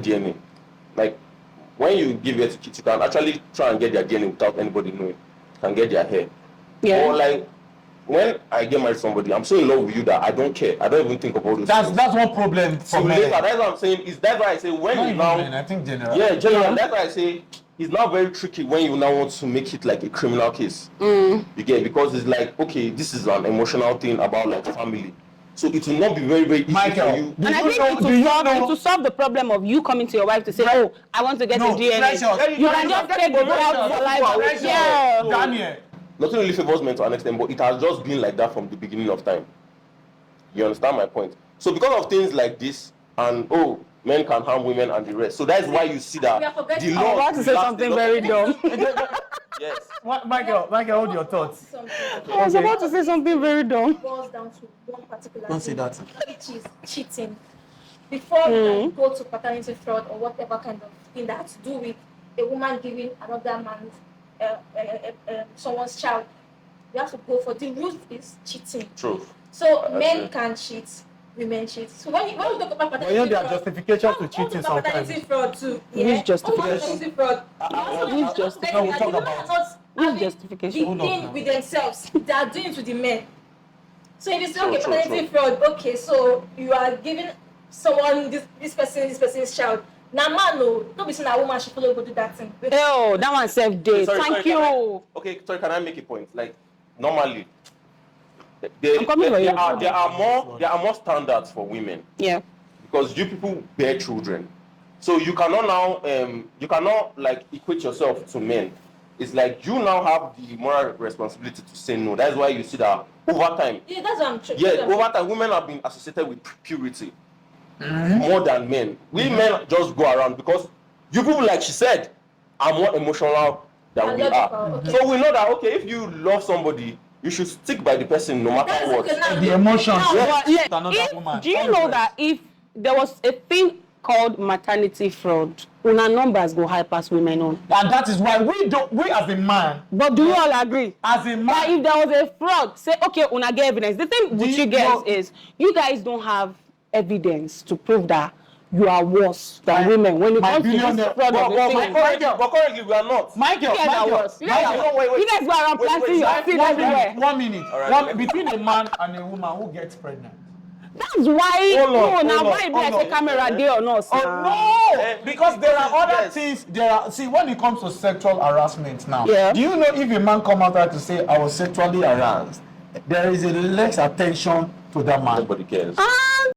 DNA. Like, when you give birth to kids, you can actually try and get their DNA without anybody knowing. You can get their hair. Yeah. Or like, when I get married to somebody, I'm so in love with you that I don't care. I don't even think about those things. That's one problem for me. That's what I'm saying. That's why I say when you now. I think general. Yeah, general. That's why I say it's now very tricky when you now want to make it like a criminal case. You get, because it's like, okay, this is an emotional thing about like family. So it will not be very, very easy Michael, for you. And I think it will solve the problem of you coming to your wife to say, oh, I want to get a DNA. You can just take the out for life. Yeah. Daniel. Nothing really favors men to an extent, but it has just been like that from the beginning of time. You understand my point? So because of things like this, and men can harm women and the rest. So that's why you see that the law. I want to say something very dumb. Yes. Michael, hold your thoughts. I was about to say something very dumb. It boils down to one particular Don't say thing, that. which is cheating. Before you can go to paternity fraud or whatever kind of thing that has to do with a woman giving another man someone's child, you have to go for the root is cheating. True. So men can cheat, women cheat. So when we talk about paternity fraud, there are justifications to cheating sometimes. Paternity fraud too. Which justification? Paternity fraud. Which justification? No, we'll talk about Which justification? The thing with themselves, they are doing it to the men. So if you say, okay, True. paternity fraud, okay, so you are giving someone this person's child. Now, man, no, don't be saying a woman should follow go do that thing. Oh, that one self-date. Sorry, Thank you. Can I make a point? Like, normally, there I'm are more standards for women. Yeah. Because you people bear children, so you cannot now like equate yourself to men. It's like you now have the moral responsibility to say no. That's why you see that over time. Yeah, that's what I'm trying. Yeah, over time, women have been associated with purity more than men. We men just go around because you people, like she said, are more emotional than we are. Okay. So we know that, okay, if you love somebody, you should stick by the person no matter what. The emotions. Do you know that if there was a thing called maternity fraud, una numbers go high past women on? And that is why we as a man. But do you all agree? As a man. That if there was a fraud, say, okay, una get evidence. The thing with you guys is, you guys don't have evidence to prove that you are worse than women when it comes to this fraud of the thing. But currently we are not. Michael. You guys go around planting your seed everywhere. 1 minute. Right. Between a man and a woman who gets pregnant. That's why why be like a camera day or not. Because there are other things. See, when it comes to sexual harassment now, do you know if a man come out there to say I was sexually harassed, there is a less attention to that man. Nobody cares.